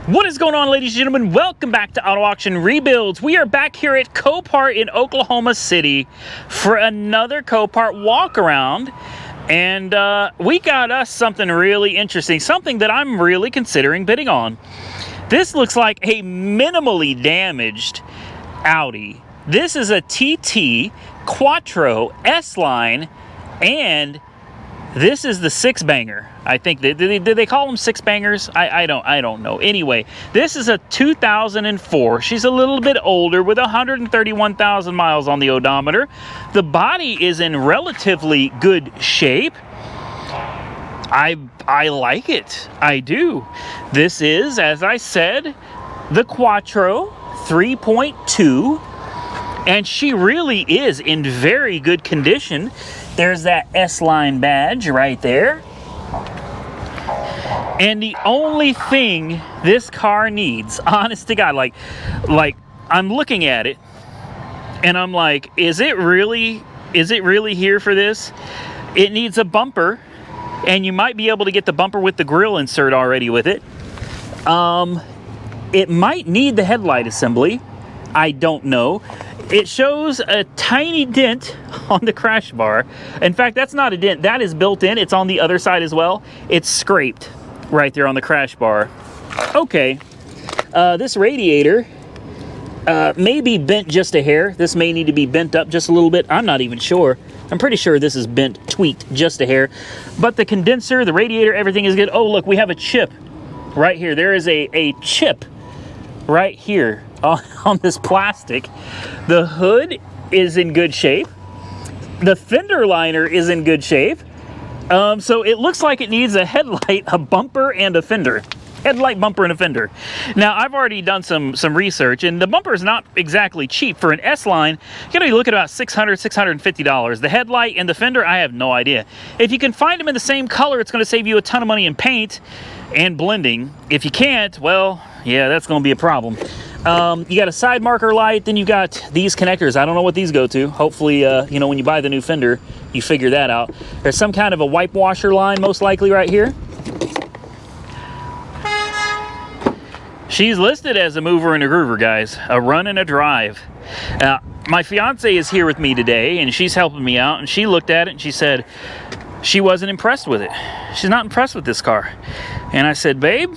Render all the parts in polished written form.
What is going on, ladies and gentlemen? Welcome back to Auto Auction Rebuilds. We are back here at Copart in Oklahoma City for another Copart walk around. And we got us something really interesting, something that I'm really considering bidding on. This looks like a minimally damaged Audi. This is a TT Quattro S-Line, and this is the six banger. I think did they call them six bangers? I don't know. Anyway, this is a 2004. She's a little bit older with 131,000 miles on the odometer. The body is in relatively good shape. I like it. I do. This is, as I said, the Quattro 3.2, and she really is in very good condition. There's that S-Line badge right there. And the only thing this car needs, honest to God, like I'm looking at it and I'm like, is it really here for this? It needs a bumper, and you might be able to get the bumper with the grill insert already with it. It might need the headlight assembly. I don't know. It shows a tiny dent on the crash bar. In fact, that's not a dent. That is built in. It's on the other side as well. It's scraped right there on the crash bar. Okay. This radiator may be bent just a hair. This may need to be bent up just a little bit. I'm not even sure. I'm pretty sure this is bent, tweaked just a hair. But the condenser, the radiator, everything is good. Oh, look, we have a chip right here. There is a chip right here on this plastic. The hood is in good shape. The fender liner is in good shape. So it looks like it needs a headlight, a bumper, and a fender. Headlight, bumper, and a fender. Now, I've already done some research, and the bumper is not exactly cheap. For an S-Line, you're going to be looking at about $600, $650. The headlight and the fender, I have no idea. If you can find them in the same color, it's going to save you a ton of money in paint and blending. If you can't, well, yeah, that's going to be a problem. You got a side marker light, then you got these connectors. I don't know what these go to. Hopefully, you know, when you buy the new fender, you figure that out. There's some kind of a wipe washer line, most likely right here. She's listed as a mover and a groover, guys. A run and a drive. My fiance is here with me today, and she's helping me out, and she looked at it, and she said she wasn't impressed with it. She's not impressed with this car. And I said, babe,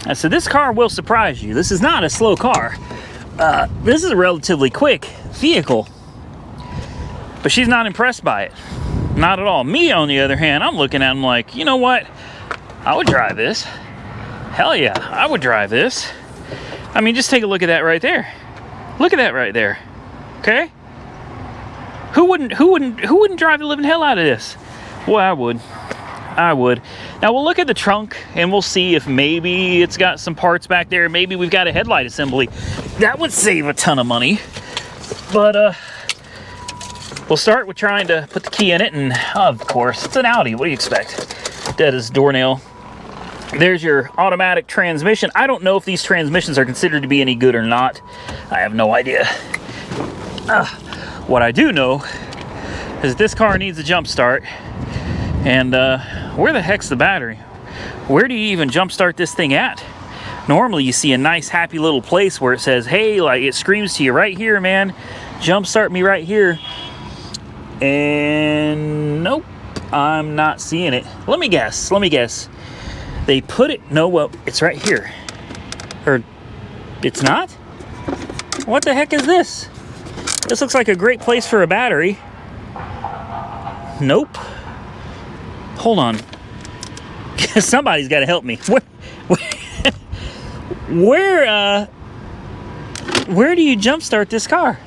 I said, this car will surprise you. This is not a slow car. This is a relatively quick vehicle. But she's not impressed by it. Not at all. Me, on the other hand, I'm looking at him like, you know what? I would drive this. Hell yeah, I would drive this. I mean, just take a look at that right there. Look at that right there. Okay? Who wouldn't drive the living hell out of this? Well, I would. I would. Now we'll look at the trunk and we'll see if maybe it's got some parts back there. Maybe we've got a headlight assembly. That would save a ton of money. But we'll start with trying to put the key in it, and of course, it's an Audi. What do you expect? Dead as doornail. There's your automatic transmission. I don't know if these transmissions are considered to be any good or not. I have no idea. What I do know is this car needs a jump start. And where the heck's the battery? Where do you even jump start this thing at? Normally you see a nice happy little place where it says, hey, like it screams to you right here, man. Jump start me right here. And nope, I'm not seeing it. Let me guess. They put it, no, well, it's right here. Or it's not? What the heck is this? This looks like a great place for a battery. Nope. Hold on. Somebody's got to help me. Where do you jump start this car?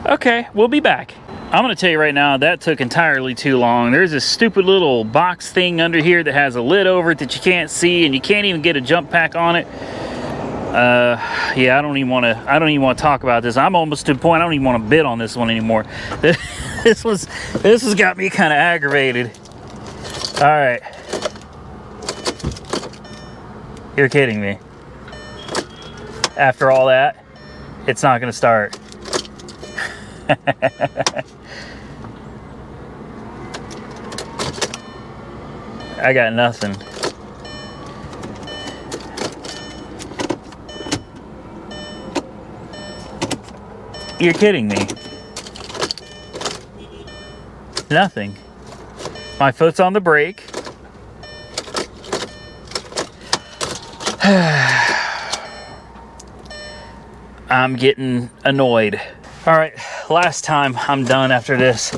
Okay, we'll be back. I'm going to tell you right now, that took entirely too long. There's this stupid little box thing under here that has a lid over it that you can't see, and you can't even get a jump pack on it. Yeah, I don't even want to talk about this. I'm almost to the point I don't even want to bid on this one anymore. This has got me kind of aggravated. All right. You're kidding me. After all that, it's not going to start. I got nothing. You're kidding me. Nothing. My foot's on the brake. I'm getting annoyed. All right, last time. I'm done after this.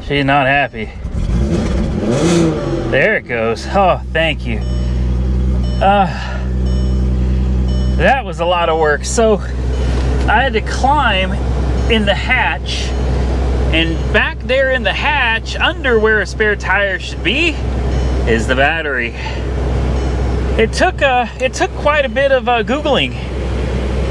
She's not happy. There it goes. Oh, thank you. That was a lot of work. So I had to climb in the hatch, and back there in the hatch, under where a spare tire should be, is the battery. It took quite a bit of Googling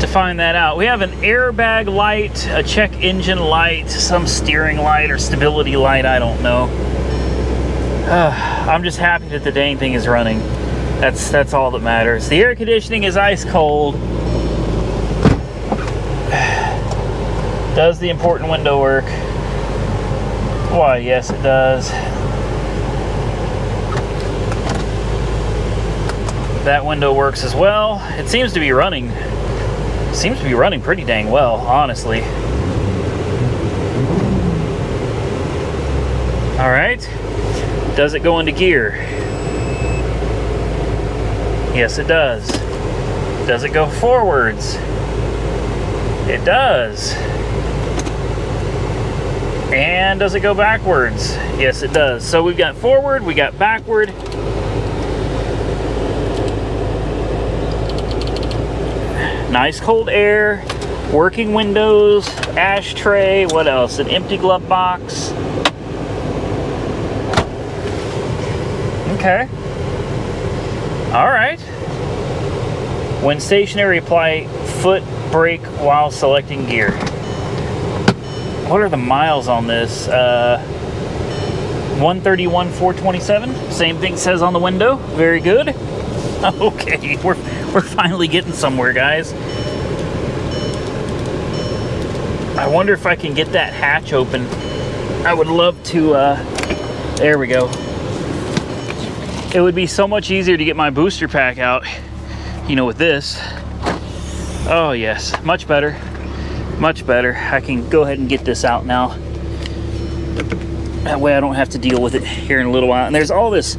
to find that out. We have an airbag light, a check engine light, some steering light or stability light, I don't know. I'm just happy that the dang thing is running. That's all that matters. The air conditioning is ice cold. Does the important window work? Why, yes it does. That window works as well. It seems to be running. Seems to be running pretty dang well, honestly. All right. Does it go into gear? Yes, it does. Does it go forwards? It does. And does it go backwards? Yes, it does. So we've got forward, we got backward. Nice cold air, working windows, ashtray, what else? An empty glove box. Okay. All right. When stationary, apply foot brake while selecting gear. What are the miles on this? 131,427. Same thing says on the window. Very good. Okay, we're finally getting somewhere, guys. I wonder if I can get that hatch open. I would love to. There we go. It would be so much easier to get my booster pack out, you know, with this. Oh yes, much better. Much better. I can go ahead and get this out now. That way I don't have to deal with it here in a little while. And there's all this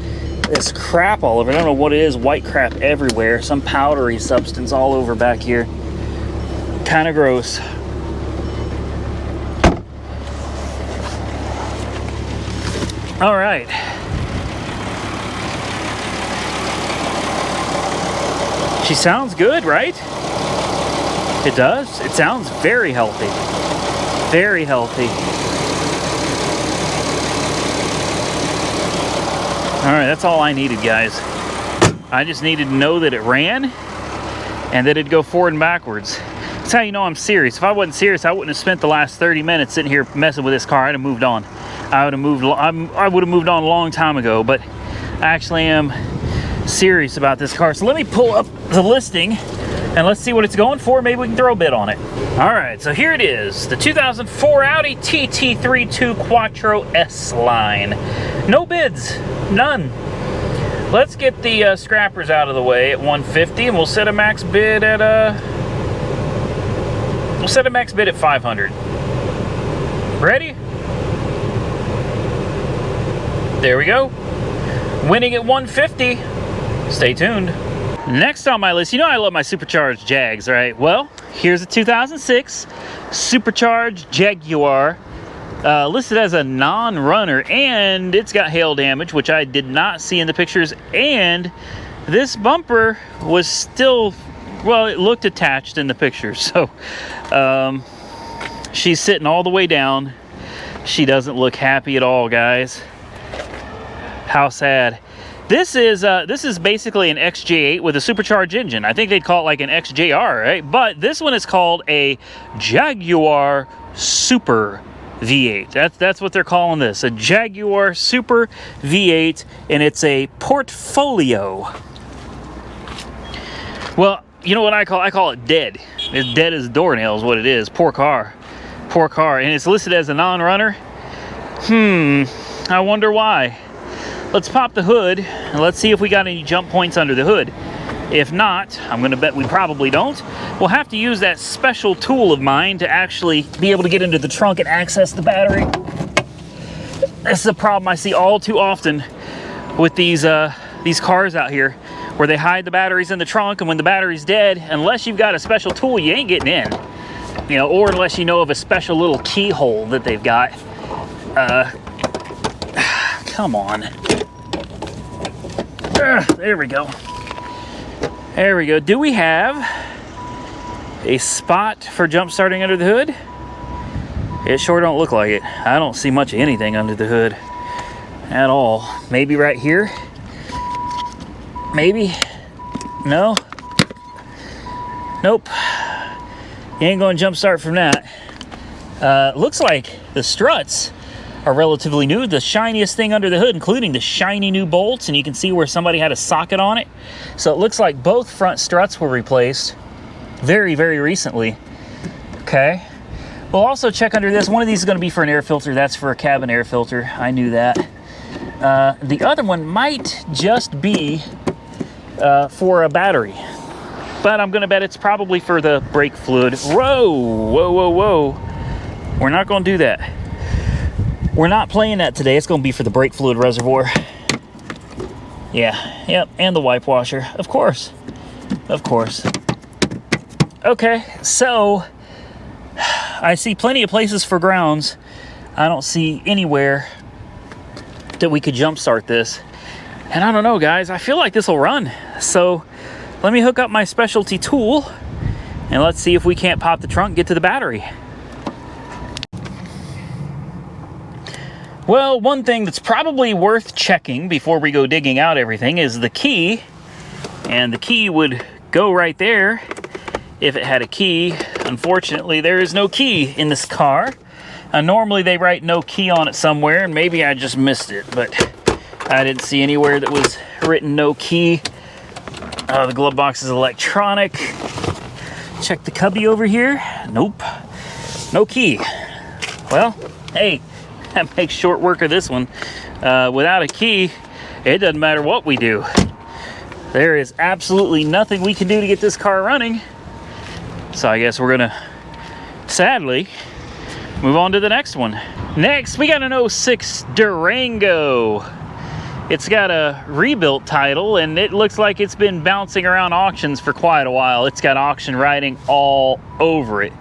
crap all over. I don't know what it is. White crap everywhere. Some powdery substance all over back here. Kind of gross. All right. She sounds good, right? It does. It sounds very healthy. Very healthy. All right, that's all I needed, guys. I just needed to know that it ran and that it'd go forward and backwards. That's how you know I'm serious. If I wasn't serious, I wouldn't have spent the last 30 minutes sitting here messing with this car. I'd have moved on. I would have moved on a long time ago, but I actually am serious about this car. So let me pull up the listing and let's see what it's going for. Maybe we can throw a bid on it. All right, so here it is. The 2004 Audi TT 3.2 Quattro S line. No bids, none. Let's get the scrappers out of the way at 150, and we'll set a max bid at $500. Ready? There we go. Winning at 150. Stay tuned. Next on my list, you know I love my supercharged Jags, right? Well, here's a 2006 supercharged Jaguar, listed as a non-runner, and it's got hail damage, which I did not see in the pictures, and this bumper was still, well, it looked attached in the pictures. So she's sitting all the way down. She doesn't look happy at all, guys. How sad. This is basically an XJ8 with a supercharged engine. I think they'd call it like an XJR, right? But this one is called a Jaguar Super V8. That's what they're calling this, a Jaguar Super V8, and it's a portfolio. Well, you know what I call it dead. It's dead as doornails, what it is. Poor car. Poor car, and it's listed as a non-runner. I wonder why. Let's pop the hood and let's see if we got any jump points under the hood. If not, I'm gonna bet we probably don't. We'll have to use that special tool of mine to actually be able to get into the trunk and access the battery. This is a problem I see all too often with these cars out here, where they hide the batteries in the trunk, and when the battery's dead, unless you've got a special tool, you ain't getting in. You know, or unless you know of a special little keyhole that they've got. Come on. There we go. There we go. Do we have a spot for jump starting under the hood? It sure don't look like it. I don't see much of anything under the hood at all. Maybe right here? Maybe? No? Nope. You ain't going to jump start from that. Looks like the struts are relatively new. The shiniest thing under the hood, including the shiny new bolts, and you can see where somebody had a socket on it. So it looks like both front struts were replaced very, very recently. Okay. We'll also check under this. One of these is going to be for an air filter. That's for a cabin air filter. I knew that. The other one might just be for a battery, but I'm going to bet it's probably for the brake fluid. Whoa, whoa, whoa, whoa. We're not going to do that. We're not playing that today. It's going to be for the brake fluid reservoir. Yeah, yep, and the wipe washer, of course. Of course. Okay, so I see plenty of places for grounds. I don't see anywhere that we could jump start this. And I don't know, guys, I feel like this will run. So let me hook up my specialty tool and let's see if we can't pop the trunk and get to the battery. Well, one thing that's probably worth checking before we go digging out everything is the key. And the key would go right there if it had a key. Unfortunately, there is no key in this car. Normally they write no key on it somewhere, and maybe I just missed it, but I didn't see anywhere that was written no key. The glove box is electronic. Check the cubby over here. Nope. No key. Well, hey, that makes short work of this one. Without a key, it doesn't matter what we do. There is absolutely nothing we can do to get this car running. So I guess we're gonna, sadly, move on to the next one. Next, we got an 06 Durango. It's got a rebuilt title, and it looks like it's been bouncing around auctions for quite a while. It's got auction writing all over it.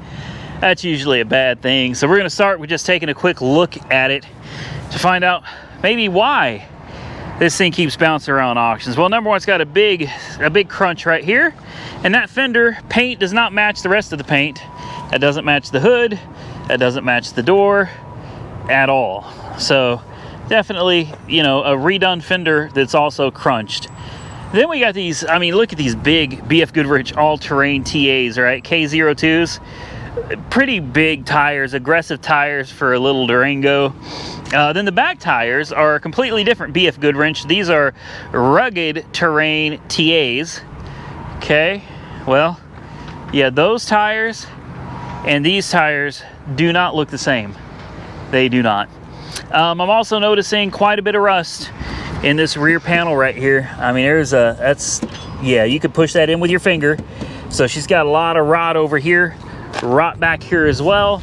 That's usually a bad thing. So we're gonna start with just taking a quick look at it to find out maybe why this thing keeps bouncing around auctions. Well, number one, it's got a big crunch right here, and that fender paint does not match the rest of the paint. That doesn't match the hood, that doesn't match the door at all. So definitely, you know, a redone fender that's also crunched. Then we got these, I mean, look at these big BF Goodrich all-terrain TAs, right? K02s. Pretty big tires, aggressive tires for a little Durango. Then the back tires are completely different BF Goodrich. These are rugged terrain TAs. Okay, well, yeah, those tires and these tires do not look the same. They do not. I'm also noticing quite a bit of rust in this rear panel right here. I mean, yeah, you could push that in with your finger. So she's got a lot of rot over here, rot back here as well.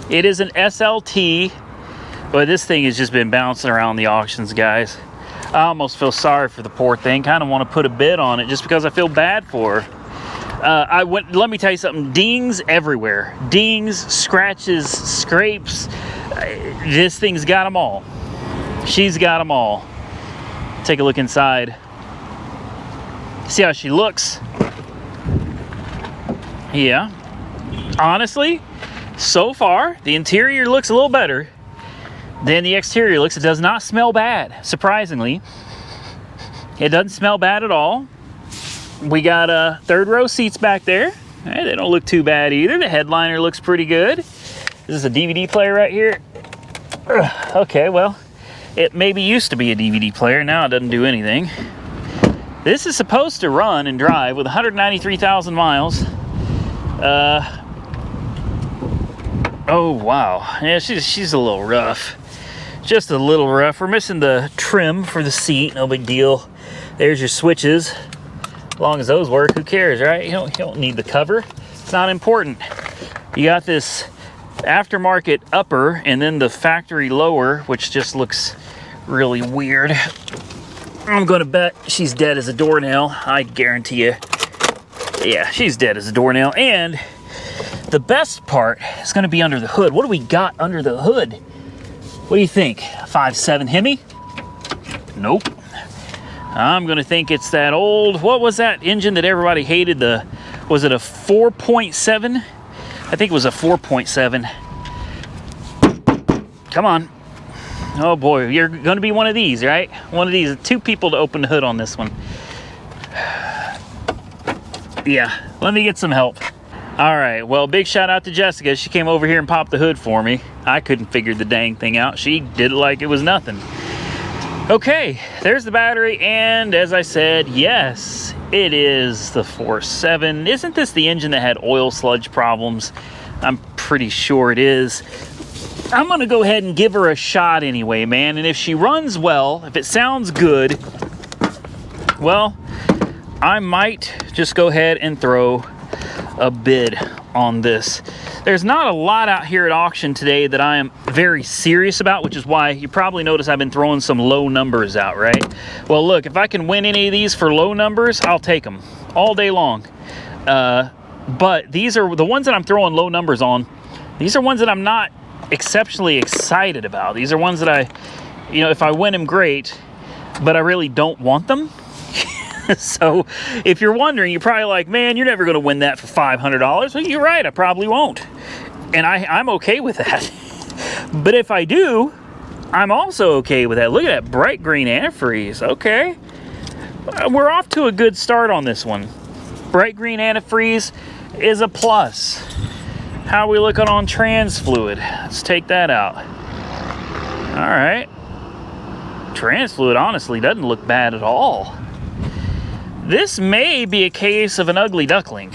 It is an SLT, but this thing has just been bouncing around the auctions, guys. I almost feel sorry for the poor thing. Kind of want to put a bid on it just because I feel bad for her. Let me tell you something, dings everywhere. Dings, scratches, scrapes. This thing's got them all. She's got them all. Take a look inside. See how she looks. Yeah. Honestly, so far, the interior looks a little better than the exterior looks. It does not smell bad, surprisingly. It doesn't smell bad at all. We got third row seats back there. Hey, they don't look too bad either. The headliner looks pretty good. This is a DVD player right here. Okay, well, it maybe used to be a DVD player. Now it doesn't do anything. This is supposed to run and drive with 193,000 miles. Oh, wow. Yeah, she's a little rough. Just a little rough. We're missing the trim for the seat. No big deal. There's your switches. As long as those work, who cares, right? You don't need the cover. It's not important. You got this aftermarket upper and then the factory lower, which just looks really weird. I'm gonna bet she's dead as a doornail. I guarantee you. Yeah, she's dead as a doornail. And the best part is gonna be under the hood. What do we got under the hood? What do you think? 5.7 Hemi? Nope. I'm gonna think it's that old, what was that engine that everybody hated? Was it a 4.7? I think it was a 4.7. Come on. Oh boy, you're gonna be one of these, right? One of these, 2 people to open the hood on this one. Yeah, let me get some help. All right, well, big shout out to Jessica. She came over here and popped the hood for me. I couldn't figure the dang thing out. She did it like it was nothing. Okay, there's the battery, and as I said, yes, it is the 4.7. Isn't this the engine that had oil sludge problems? I'm pretty sure it is. I'm gonna go ahead and give her a shot anyway, man, and if she runs well, if it sounds good, well, I might just go ahead and throw a bid on this. There's not a lot out here at auction today that I am very serious about, which is why you probably notice I've been throwing some low numbers out, right? Well, look, if I can win any of these for low numbers, I'll take them all day long. But these are the ones that I'm throwing low numbers on. These are ones that I'm not exceptionally excited about. These are ones that I, if I win them, great, but I really don't want them. So if you're wondering, you're probably like, man, you're never going to win that for $500. Well, you're right, I probably won't. And I'm okay with that. But if I do, I'm also okay with that. Look at that bright green antifreeze. Okay. We're off to a good start on this one. Bright green antifreeze is a plus. How are we looking on trans fluid? Let's take that out. All right. Trans fluid honestly doesn't look bad at all. This may be a case of an ugly duckling.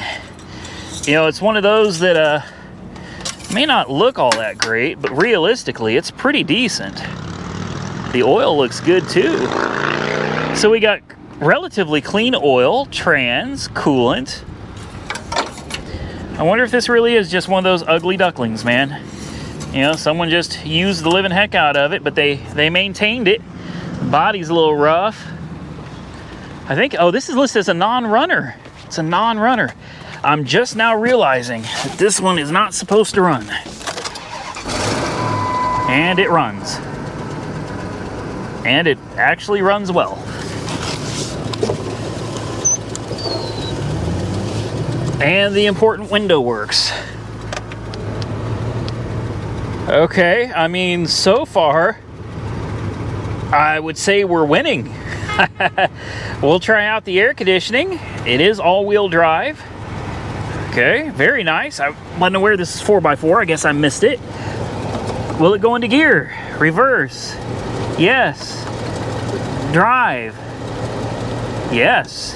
It's one of those that may not look all that great, but realistically, it's pretty decent. The oil looks good too. So we got relatively clean oil, trans, coolant. I wonder if this really is just one of those ugly ducklings, man. Someone just used the living heck out of it, but they maintained it. The body's a little rough. I think, oh, this is listed as a non-runner. It's a non-runner. I'm just now realizing that this one is not supposed to run. And it runs. And it actually runs well. And the important window works. Okay, I mean, so far, I would say we're winning. We'll try out the air conditioning. It is all-wheel drive. Okay, very nice. I wasn't aware this is 4x4. I guess I missed it. Will it go into gear? Reverse. Yes. Drive. Yes.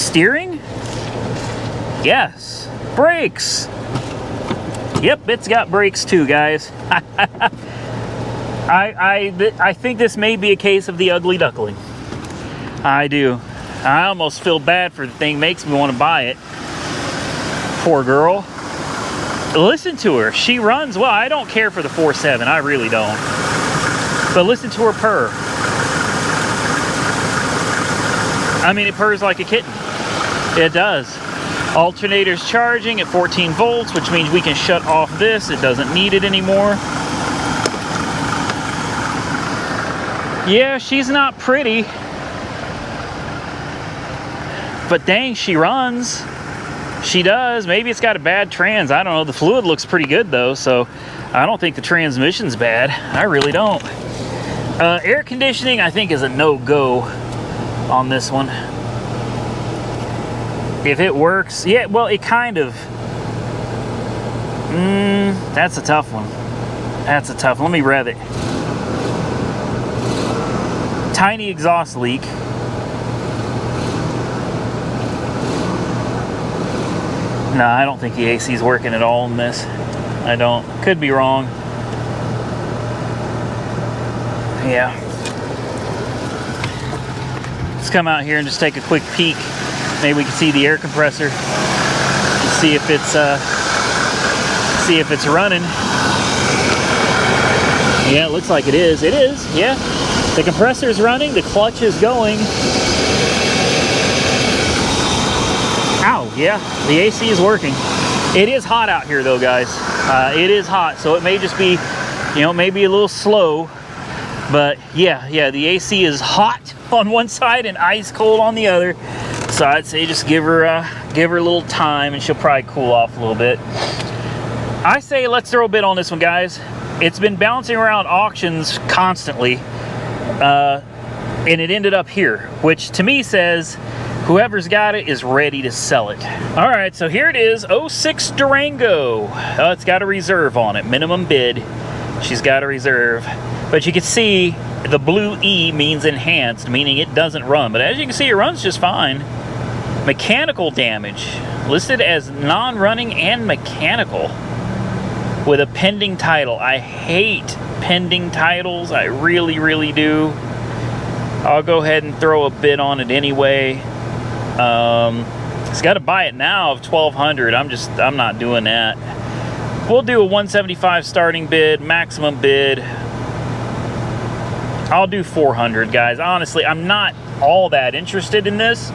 Steering? Yes. Brakes. Yep, it's got brakes too, guys. I think this may be a case of the ugly duckling. I do. I almost feel bad for the thing. Makes me want to buy it. Poor girl. Listen to her. She runs well. I don't care for the 4.7. I really don't. But listen to her purr. I mean, it purrs like a kitten. It does. Alternator's charging at 14 volts, which means we can shut off this. It doesn't need it anymore. Yeah, she's not pretty. But dang, she runs. She does. Maybe it's got a bad trans. I don't know. The fluid looks pretty good though, so I don't think the transmission's bad. I really don't. Air conditioning, I think, is a no-go on this one. If it works, yeah, well, it kind of. That's a tough one. That's a tough one. Let me rev it. Tiny exhaust leak. No, I don't think the AC is working at all in this. I don't. Could be wrong. Yeah. Let's come out here and just take a quick peek. Maybe we can see the air compressor and see if it's running. Yeah, it looks like it is. It is, yeah. The compressor's running, the clutch is going. Ow, yeah, the AC is working. It is hot out here though, guys. It is hot, so it may just be, you know, maybe a little slow. But yeah, the AC is hot on one side and ice cold on the other. So I'd say just give her a little time and she'll probably cool off a little bit. I say let's throw a bid on this one, guys. It's been bouncing around auctions constantly, and it ended up here, which to me says whoever's got it is ready to sell it. All right, so here it is, 06 Durango. It's got a reserve on it, minimum bid. She's got a reserve. But you can see the blue E means enhanced, meaning it doesn't run. But as you can see, it runs just fine. Mechanical damage, listed as non-running and mechanical, with a pending title. I hate pending titles, I really do. I'll go ahead and throw a bid on it anyway. It's got to buy it now of $1,200. I'm not doing that. We'll do a $175 starting bid, maximum bid. I'll do $400, guys. Honestly, I'm not all that interested in this,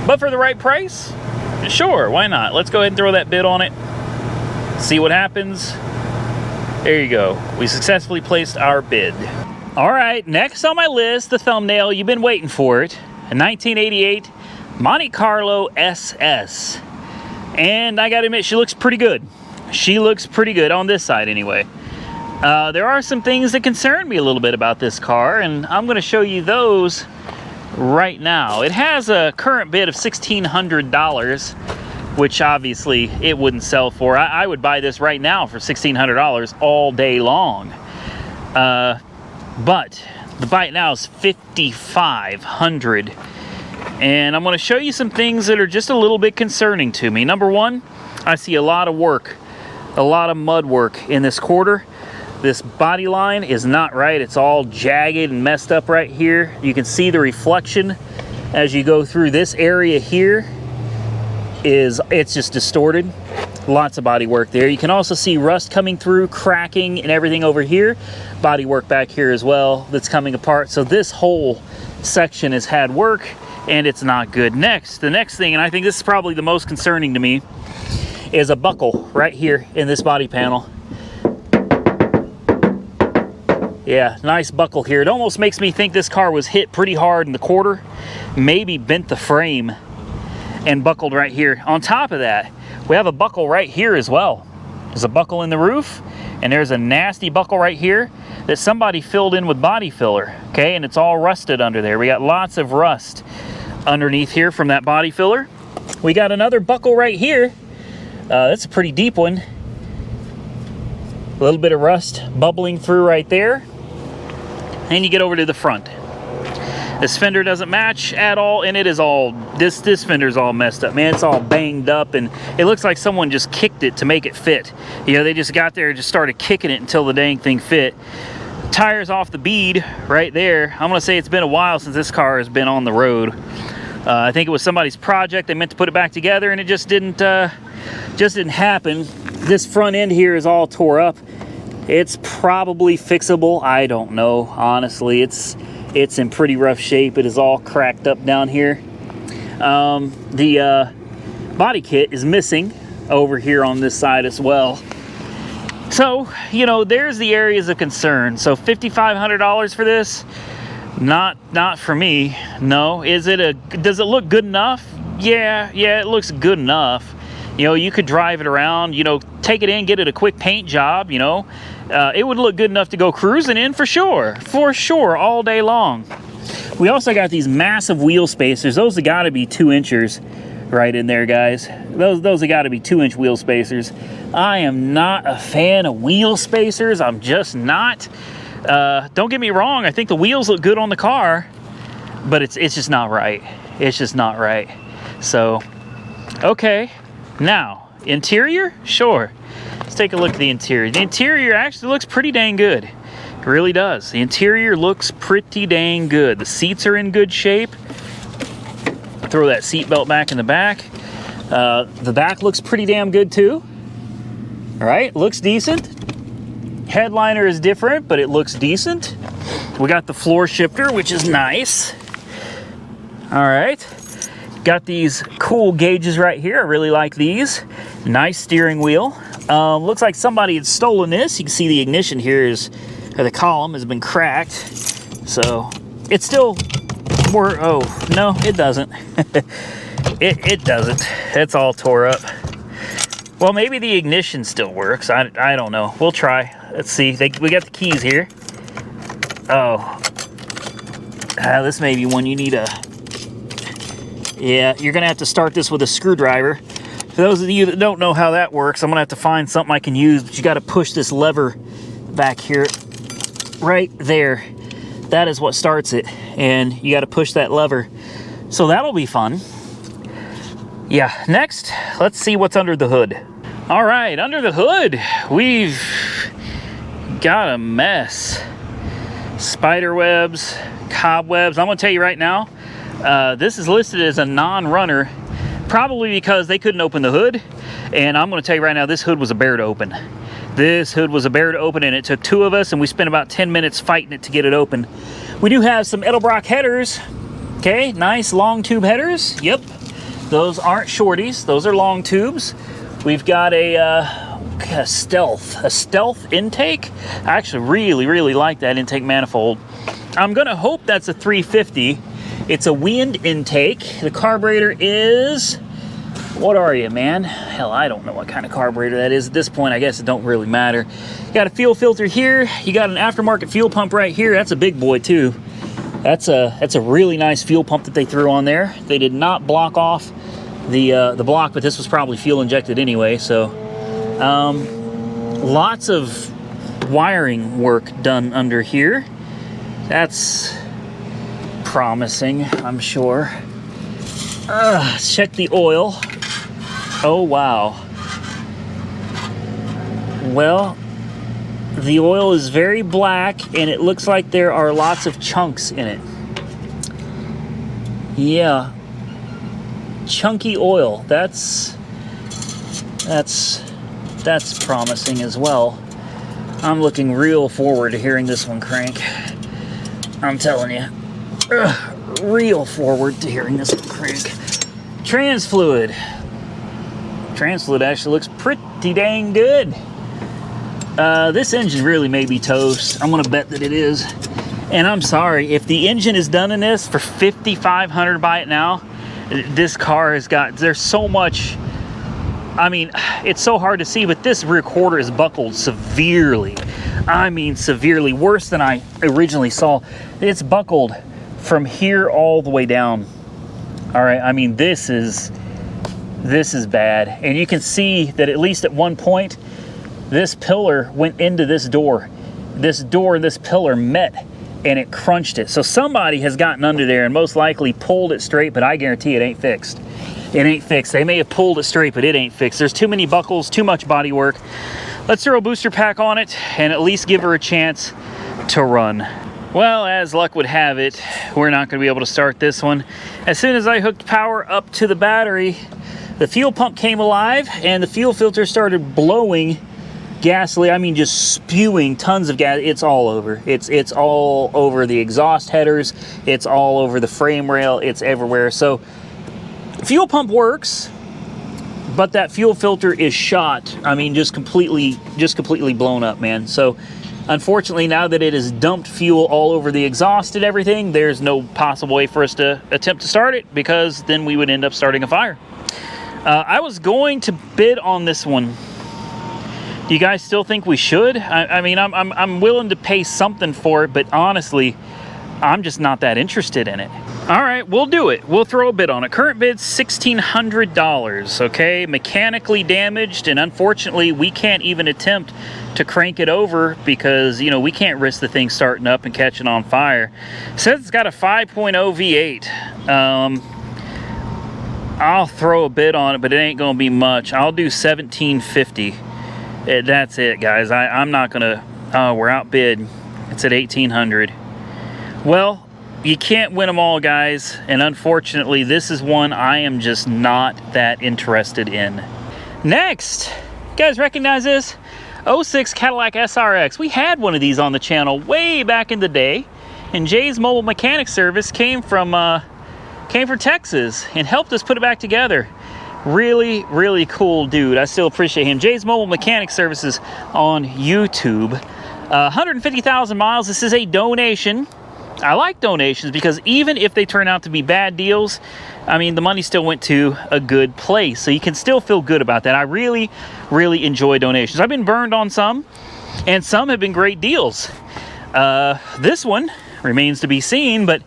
but for the right price, sure, why not? Let's go ahead and throw that bid on it. See what happens. There you go. We successfully placed our bid. All right, next on my list, the thumbnail, you've been waiting for it. A 1988 Monte Carlo SS. And I gotta admit, she looks pretty good. She looks pretty good on this side anyway. There are some things that concern me a little bit about this car, and I'm gonna show you those right now. It has a current bid of $1,600, which obviously it wouldn't sell for. I would buy this right now for $1,600 all day long. But the buy it now is $5,500. And I'm gonna show you some things that are just a little bit concerning to me. Number one, I see a lot of work, a lot of mud work in this quarter. This body line is not right. It's all jagged and messed up right here. You can see the reflection as you go through this area here. It's just distorted. Lots of body work there. You can also see rust coming through, cracking and everything over here. Body work back here as well that's coming apart. So this whole section has had work and it's not good. Next, the next thing, and I think this is probably the most concerning to me, is a buckle right here in this body panel. Yeah, nice buckle here. It almost makes me think this car was hit pretty hard in the quarter, maybe bent the frame and buckled right here. On top of that, we have a buckle right here as well. There's a buckle in the roof, and there's a nasty buckle right here that somebody filled in with body filler, okay? And it's all rusted under there. We got lots of rust underneath here from that body filler. We got another buckle right here. That's a pretty deep one. A little bit of rust bubbling through right there. And you get over to the front. This fender doesn't match at all, and it is all, this fender's all messed up, man. It's all banged up, and it looks like someone just kicked it to make it fit. You know, they just got there and just started kicking it until the dang thing fit. Tires off the bead right there. I'm gonna say it's been a while since this car has been on the road. I think it was somebody's project. They meant to put it back together, and it just didn't happen. This front end here is all tore up. It's probably fixable. I don't know, honestly. It's in pretty rough shape. It is all cracked up down here. The body kit is missing over here on this side as well. So, you know, there's the areas of concern. So $5,500 for this? Not for me. No. Does it look good enough? Yeah, it looks good enough. You know, you could drive it around, you know, take it in, get it a quick paint job, you know. It would look good enough to go cruising in for sure, all day long. We also got these massive wheel spacers. Those have got to be 2 inches right in there, guys. Those have got to be 2-inch wheel spacers. I am not a fan of wheel spacers. I'm just not. Don't get me wrong. I think the wheels look good on the car, but it's just not right. It's just not right. So, okay. Now, interior? Sure. Let's take a look at the interior. The interior actually looks pretty dang good. It really does. The interior looks pretty dang good. The seats are in good shape. Throw that seat belt back in the back. The back looks pretty damn good too. All right, looks decent. Headliner is different, but it looks decent. We got the floor shifter, which is nice. All right. Got these cool gauges right here. I really like these. Nice steering wheel. Looks like somebody had stolen this. You can see the ignition here is, or the column has been cracked. So it's still, oh, no, it doesn't. it doesn't. It's all tore up. Well, maybe the ignition still works. I don't know. We'll try. Let's see. We got the keys here. Oh. This may be one you need a... Yeah, you're going to have to start this with a screwdriver. For those of you that don't know how that works, I'm going to have to find something I can use, but you got to push this lever back here, right there. That is what starts it, and you got to push that lever. So that'll be fun. Yeah, next, let's see what's under the hood. All right, under the hood, we've got a mess. Spider webs, cobwebs. I'm going to tell you right now, this is listed as a non-runner, probably because they couldn't open the hood. And I'm going to tell you right now, this hood was a bear to open. This hood was a bear to open, and it took 2 of us, and we spent about 10 minutes fighting it to get it open. We do have some Edelbrock headers. Okay, nice long tube headers. Yep, those aren't shorties. Those are long tubes. We've got a stealth intake. I actually really like that intake manifold. I'm going to hope that's a 350. It's a wind intake. The carburetor is, what are you, man? Hell, I don't know what kind of carburetor that is at this point. I guess it don't really matter. You got a fuel filter here. You got an aftermarket fuel pump right here. That's a big boy too. That's a really nice fuel pump that they threw on there. They did not block off the block, but this was probably fuel injected anyway. So lots of wiring work done under here. That's promising, I'm sure. Let's check the oil. Oh, wow. Well, the oil is very black, and it looks like there are lots of chunks in it. Yeah. Chunky oil. That's promising as well. I'm looking real forward to hearing this one crank. I'm telling you. Real forward to hearing this one crank. Trans fluid. Trans fluid actually looks pretty dang good. This engine really may be toast. I'm gonna bet that it is. And I'm sorry, if the engine is done in this for $5,500 buy it now, this car has got, there's so much, I mean, it's so hard to see, but this rear quarter is buckled severely. I mean, severely, worse than I originally saw. It's buckled from here all the way down. All right, I mean, this is bad. And you can see that at least at one point, this pillar went into this door. This door and this pillar met, and it crunched it. So somebody has gotten under there and most likely pulled it straight, but I guarantee it ain't fixed. It ain't fixed. They may have pulled it straight, but it ain't fixed. There's too many buckles, too much body work. Let's throw a booster pack on it and at least give her a chance to run. Well, as luck would have it, we're not going to be able to start this one. As soon as I hooked power up to the battery, the fuel pump came alive and the fuel filter started blowing gasoline. I mean, just spewing tons of gas. It's all over. It's all over the exhaust headers. It's all over the frame rail. It's everywhere. So fuel pump works, but that fuel filter is shot. I mean, just completely blown up, man. So unfortunately, now that it has dumped fuel all over the exhaust and everything, there's no possible way for us to attempt to start it, because then we would end up starting a fire. I was going to bid on this one. Do you guys still think we should? I mean, I'm willing to pay something for it, but honestly, I'm just not that interested in it. All right, we'll do it. We'll throw a bid on it. Current bid's $1,600, okay? Mechanically damaged, and unfortunately, we can't even attempt to crank it over because, you know, we can't risk the thing starting up and catching on fire. It says it's got a 5.0 V8. I'll throw a bid on it, but it ain't gonna be much. I'll do $1,750. That's it, guys. I'm not gonna, we're outbid. It's at $1,800. Well, you can't win them all, guys, and unfortunately this is one I am just not that interested in. Next, you guys recognize this? 06 Cadillac SRX. We had one of these on the channel way back in the day, and Jay's Mobile Mechanic Service came from Texas and helped us put it back together. Really, really cool dude. I still appreciate him. Jay's Mobile Mechanic Services on YouTube. 150,000 miles. This is a donation. I like donations because even if they turn out to be bad deals, I mean, the money still went to a good place. So you can still feel good about that. I really, really enjoy donations. I've been burned on some, and some have been great deals. This one remains to be seen, but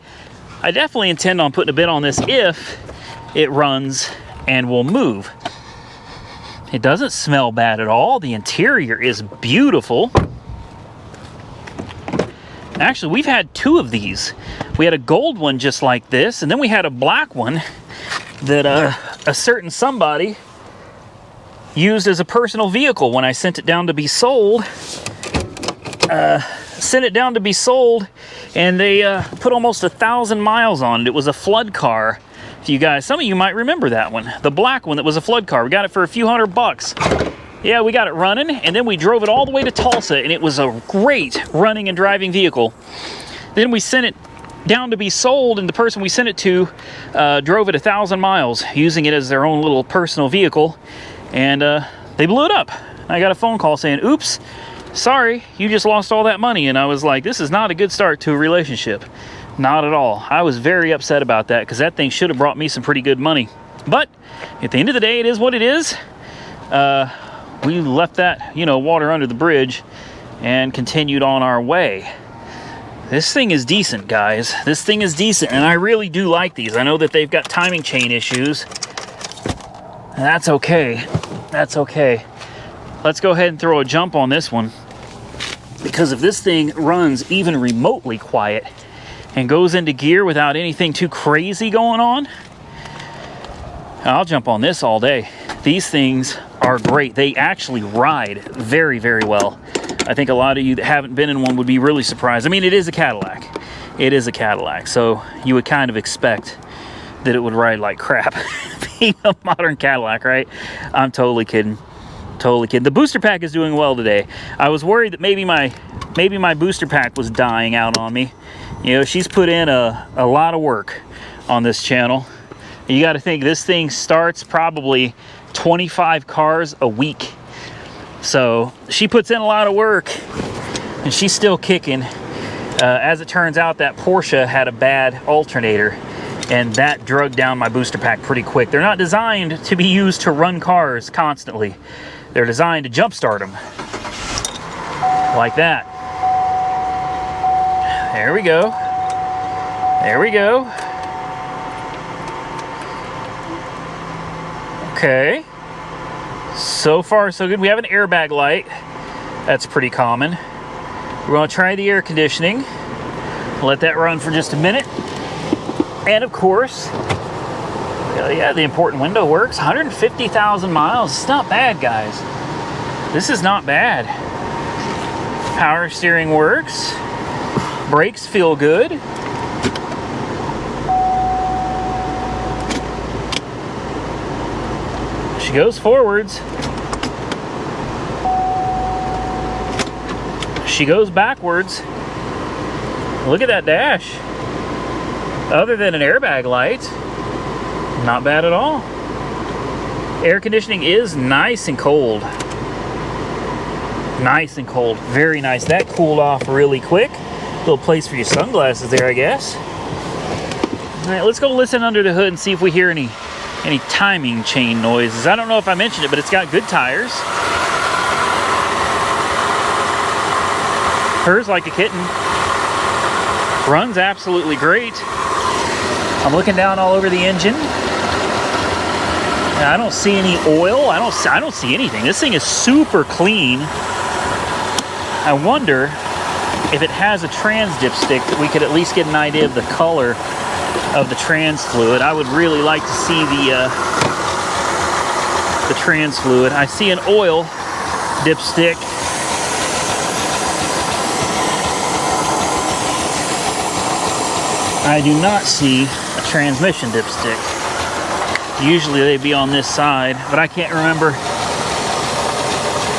I definitely intend on putting a bid on this if it runs and will move. It doesn't smell bad at all. The interior is beautiful. Actually, we've had two of these. We had a gold one just like this, and then we had a black one that a certain somebody used as a personal vehicle when I sent it down to be sold. And they put almost 1,000 miles on it. It was a flood car. If you guys, some of you might remember that one. The black one that was a flood car. We got it for a few $100. Yeah, we got it running, and then we drove it all the way to Tulsa, and it was a great running and driving vehicle. Then we sent it down to be sold, and the person we sent it to drove it 1,000 miles, using it as their own little personal vehicle, and they blew it up. I got a phone call saying, oops, sorry, you just lost all that money. And I was like, this is not a good start to a relationship. Not at all. I was very upset about that because that thing should have brought me some pretty good money. But at the end of the day, it is what it is. We left that, you know, water under the bridge and continued on our way. This thing is decent, guys. This thing is decent, and I really do like these. I know that they've got timing chain issues, and that's okay. That's okay. Let's go ahead and throw a jump on this one, because if this thing runs even remotely quiet and goes into gear without anything too crazy going on, I'll jump on this all day. These things are great. They actually ride very, very well. I think a lot of you that haven't been in one would be really surprised. I mean, it is a Cadillac. It is a Cadillac, so you would kind of expect that it would ride like crap being a modern Cadillac, right? I'm totally kidding. Totally kidding. The booster pack is doing well today. I was worried that maybe my booster pack was dying out on me. You know, she's put in a lot of work on this channel. You got to think this thing starts probably 25 cars a week. So she puts in a lot of work, and she's still kicking. As it turns out, that Porsche had a bad alternator, and that drug down my booster pack pretty quick. They're not designed to be used to run cars constantly. They're designed to jumpstart them. Like that. There we go. There we go. Okay. So far, so good. We have an airbag light. That's pretty common. We're going to try the air conditioning. Let that run for just a minute. And of course, yeah, the important window works. 150,000 miles. It's not bad, guys. This is not bad. Power steering works. Brakes feel good. She goes forwards. She goes backwards. Look at that dash. Other than an airbag light, not bad at all. Air conditioning is nice and cold. Nice and cold. Very nice. That cooled off really quick. Little place for your sunglasses there, I guess. All right, let's go listen under the hood and see if we hear any timing chain noises. I don't know if I mentioned it, but it's got good tires. Hers like a kitten. Runs absolutely great. I'm looking down all over the engine. And I don't see any oil. I don't see anything. This thing is super clean. I wonder if it has a trans dipstick that we could at least get an idea of the color of the trans fluid. I would really like to see the trans fluid. I see an oil dipstick. I do not see a transmission dipstick. Usually they'd be on this side, but I can't remember.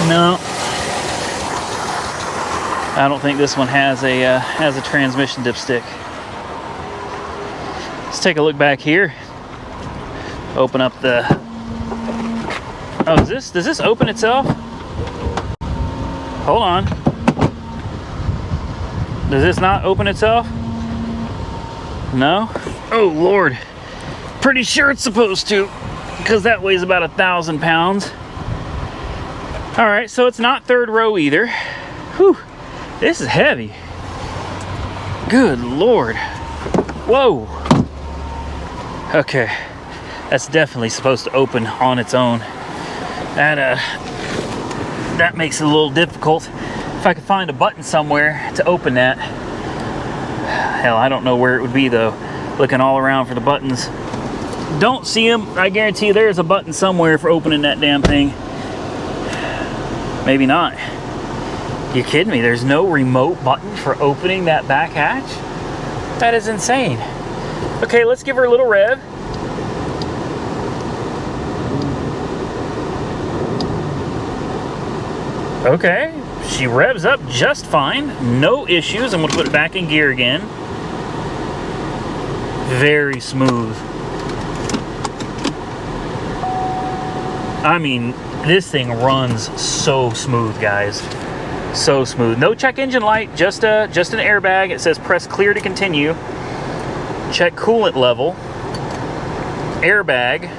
No, I don't think this one has a transmission dipstick. Let's take a look back here. Open up the. Oh, does this open itself? Hold on. Does this not open itself? No? Oh Lord. Pretty sure it's supposed to, because that weighs about 1,000 pounds. All right, so it's not third row either. Whew, this is heavy. Good Lord. Whoa. Okay, that's definitely supposed to open on its own. That makes it a little difficult. If I could find a button somewhere to open that. Hell, I don't know where it would be though. Looking all around for the buttons. Don't see them. I guarantee you there's a button somewhere for opening that damn thing. Maybe not. You kidding me? There's no remote button for opening that back hatch? That is insane. Okay, let's give her a little rev. Okay, she revs up just fine. No issues. I'm going to put it back in gear again. Very smooth. I mean, this thing runs so smooth, guys. So smooth. No check engine light, just an airbag. It says press clear to continue. Check coolant level. Airbag.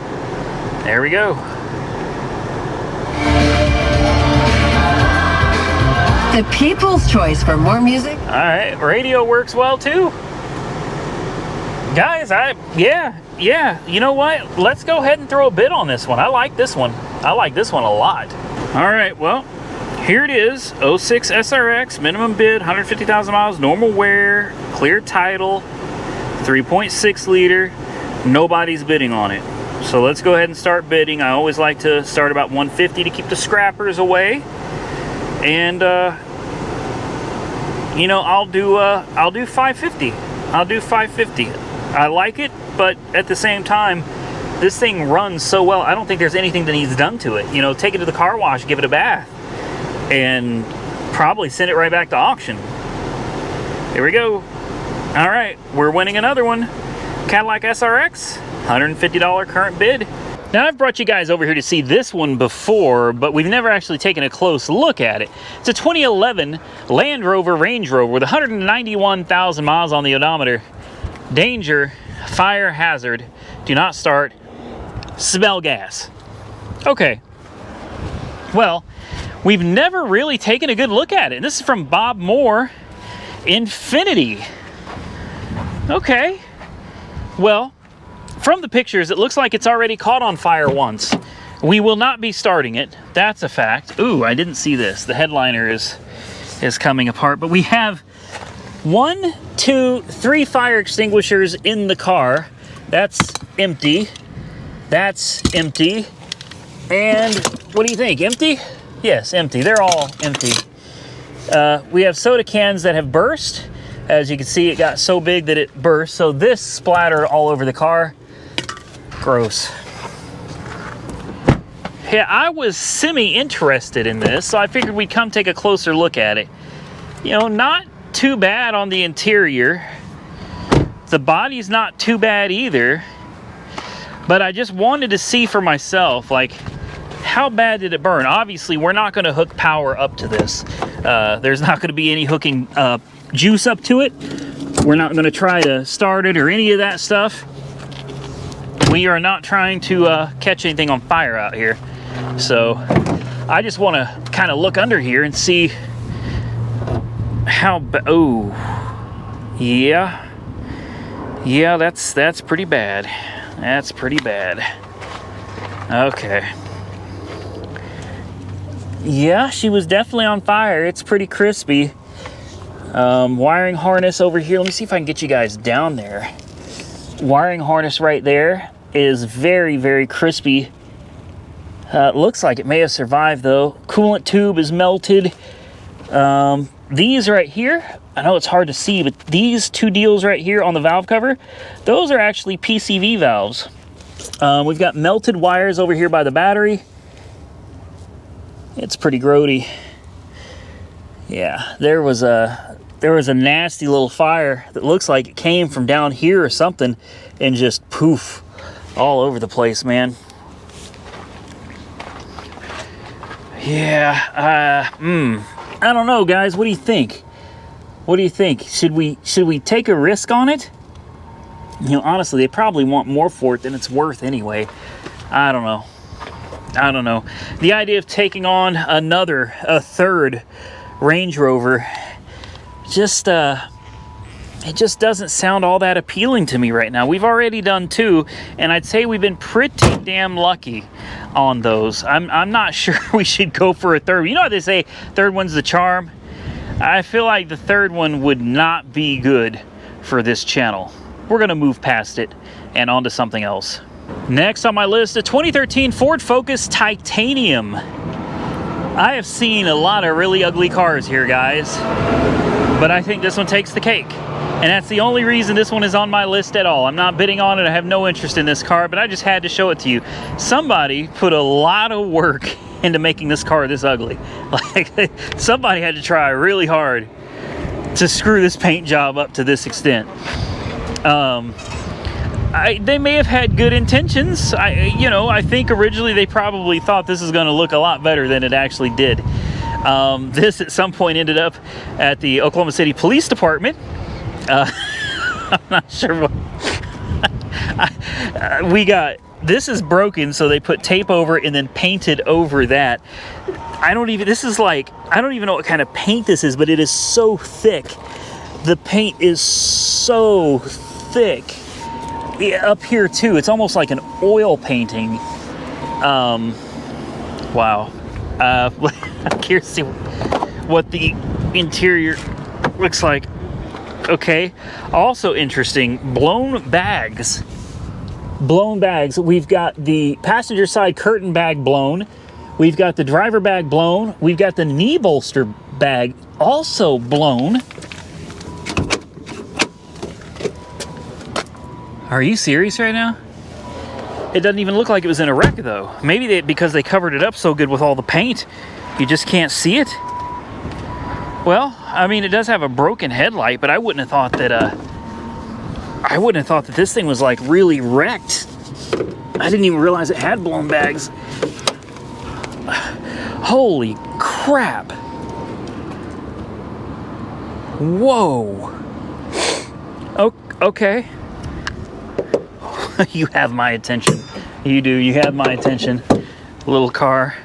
There we go. The people's choice for more music. All right, radio works well too. Guys, yeah, you know what? Let's go ahead and throw a bid on this one. I like this one. I like this one a lot. All right, well, here it is. 06 SRX, minimum bid, 150,000 miles, normal wear, clear title, 3.6 liter. Nobody's bidding on it. So let's go ahead and start bidding. I always like to start about 150 to keep the scrappers away. And you know, I'll do 550. I'll do 550. I like it, but at the same time, this thing runs so well. I don't think there's anything that needs done to it. You know, take it to the car wash, give it a bath, and probably send it right back to auction. Here we go. All right, we're winning another one. Cadillac SRX, $150 current bid. Now, I've brought you guys over here to see this one before, but we've never actually taken a close look at it. It's a 2011 Land Rover Range Rover with 191,000 miles on the odometer. Danger, fire hazard, do not start, smell gas. Okay, well, we've never really taken a good look at it. This is from Bob Moore, Infinity. Okay, well, from the pictures, it looks like it's already caught on fire once. We will not be starting it. That's a fact. Ooh, I didn't see this. The headliner is coming apart, but we have 1, 2, 3 fire extinguishers in the car. That's empty. That's empty. And what do you think? Empty? Yes, empty. They're all empty. We have soda cans that have burst. As you can see, it got so big that it burst. So this splattered all over the car. Gross. Yeah, I was semi-interested in this, so I figured we'd come take a closer look at it. You know, not too bad on the interior. The body's not too bad either. But I just wanted to see for myself, like, how bad did it burn? Obviously, we're not going to hook power up to this. There's not going to be any hooking juice up to it. We're not going to try to start it or any of that stuff. We are not trying to catch anything on fire out here. So I just want to kind of look under here and see how oh yeah, that's pretty bad. That's pretty bad. Okay, yeah, she was definitely on fire. It's pretty crispy. Wiring harness over here. Let me see if I can get you guys down there. Wiring harness right there is very, very crispy. Looks like it may have survived though. Coolant tube is melted. These right here, I know it's hard to see, but these two deals right here on the valve cover, those are actually PCV valves. We've got melted wires over here by the battery. It's pretty grody. Yeah, there was a nasty little fire that looks like it came from down here or something and just poof all over the place, man. Yeah, I don't know, guys. What do you think? What do you think? Should we take a risk on it? You know, honestly, they probably want more for it than it's worth anyway. I don't know. I don't know. The idea of taking on a third Range Rover, just it just doesn't sound all that appealing to me right now. We've already done 2, and I'd say we've been pretty damn lucky on those. I'm not sure we should go for a third. You know how they say third one's the charm? I feel like the third one would not be good for this channel. We're gonna move past it and on to something else. Next on my list, a 2013 Ford Focus Titanium. I have seen a lot of really ugly cars here, guys, but I think this one takes the cake. And that's the only reason this one is on my list at all. I'm not bidding on it. I have no interest in this car, but I just had to show it to you. Somebody put a lot of work into making this car this ugly. Like, somebody had to try really hard to screw this paint job up to this extent. They may have had good intentions. I think originally they probably thought this is going to look a lot better than it actually did. This at some point ended up at the Oklahoma City Police Department. I'm not sure what this is broken, so they put tape over it and then painted over that. I don't even know what kind of paint this is, but it is so thick. The paint is so thick. Yeah, up here too, it's almost like an oil painting. Wow. I'm curious to see what the interior looks like. Okay, also interesting, blown bags. Blown bags. We've got the passenger side curtain bag blown. We've got the driver bag blown. We've got the knee bolster bag also blown. Are you serious right now? It doesn't even look like it was in a wreck though. Maybe because they covered it up so good with all the paint, you just can't see it. Well, I mean, it does have a broken headlight, but I wouldn't have thought that this thing was like really wrecked. I didn't even realize it had blown bags. Holy crap. Whoa. Okay. You have my attention. You do. You have my attention. Little car.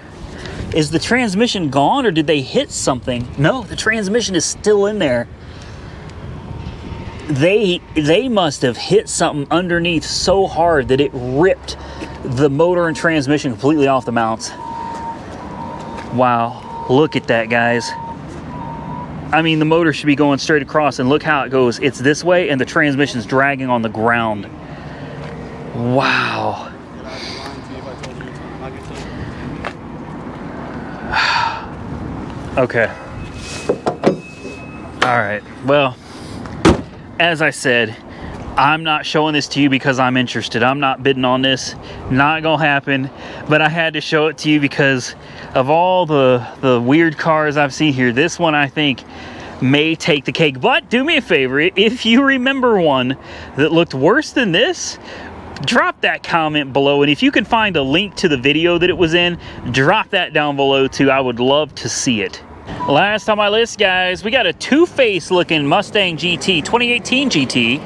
Is the transmission gone, or did they hit something? No, the transmission is still in there. They must have hit something underneath so hard that it ripped the motor and transmission completely off the mounts. Wow, look at that, guys. I mean, the motor should be going straight across, and look how it goes. It's this way, and the transmission's dragging on the ground. Wow. Okay. All right. Well, as I said, I'm not showing this to you because I'm interested. I'm not bidding on this. Not gonna happen. But I had to show it to you because of all the weird cars I've seen here, this one I think may take the cake. But do me a favor, if you remember one that looked worse than this, drop that comment below, and if you can find a link to the video that it was in, drop that down below too. I would love to see it. Last on my list, guys, we got a two-face looking Mustang GT, 2018 GT.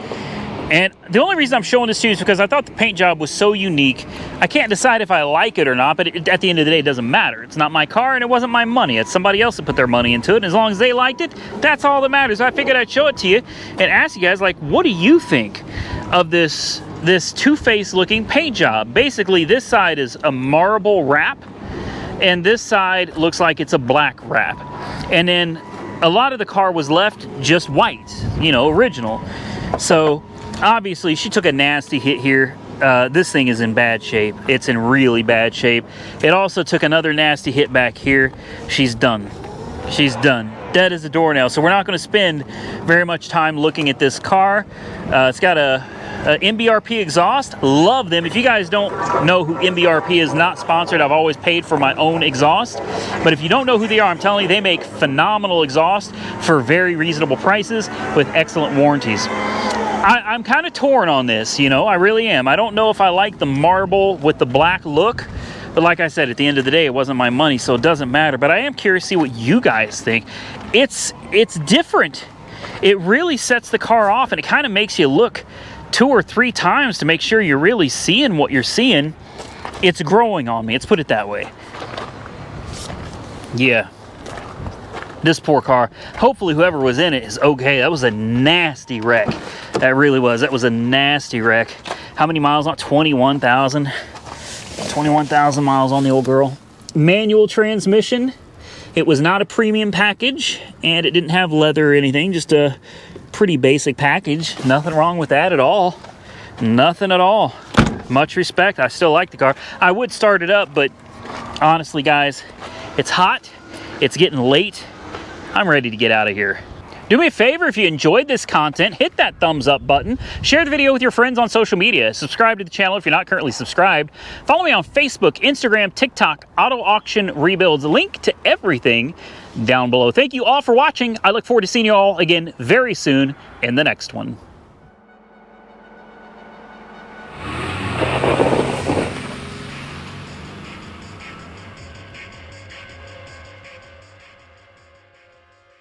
And the only reason I'm showing this to you is because I thought the paint job was so unique. I can't decide if I like it or not, but at the end of the day, it doesn't matter. It's not my car and it wasn't my money. It's somebody else that put their money into it. And as long as they liked it, that's all that matters. So I figured I'd show it to you and ask you guys, like, what do you think of this two-face looking paint job? Basically, this side is a marble wrap, and this side looks like it's a black wrap. And then a lot of the car was left just white, you know, original. So Obviously, she took a nasty hit here. This thing is in bad shape. It's in really bad shape. It also took another nasty hit back here. She's done. She's done. Dead as a doornail. So we're not going to spend very much time looking at this car. It's got a MBRP exhaust. Love them. If you guys don't know who MBRP is, not sponsored. I've always paid for my own exhaust. But if you don't know who they are, I'm telling you, they make phenomenal exhaust for very reasonable prices with excellent warranties. I'm kind of torn on this, you know, I really am. I don't know if I like the marble with the black look, but like I said, at the end of the day, it wasn't my money, so it doesn't matter. But I am curious to see what you guys think. It's different. It really sets the car off, and it kind of makes you look 2 or 3 times to make sure you're really seeing what you're seeing. It's growing on me, let's put it that way. Yeah. This poor car, hopefully whoever was in it is okay. That was a nasty wreck. That really was. That was a nasty wreck. How many miles on? 21,000. 21,000 miles on the old girl. Manual transmission. It was not a premium package, and it didn't have leather or anything. Just a pretty basic package. Nothing wrong with that at all. Nothing at all. Much respect. I still like the car. I would start it up, but honestly, guys, it's hot. It's getting late. I'm ready to get out of here. Do me a favor, if you enjoyed this content, hit that thumbs up button. Share the video with your friends on social media. Subscribe to the channel if you're not currently subscribed. Follow me on Facebook, Instagram, TikTok, Auto Auction Rebuilds. Link to everything down below. Thank you all for watching. I look forward to seeing you all again very soon in the next one.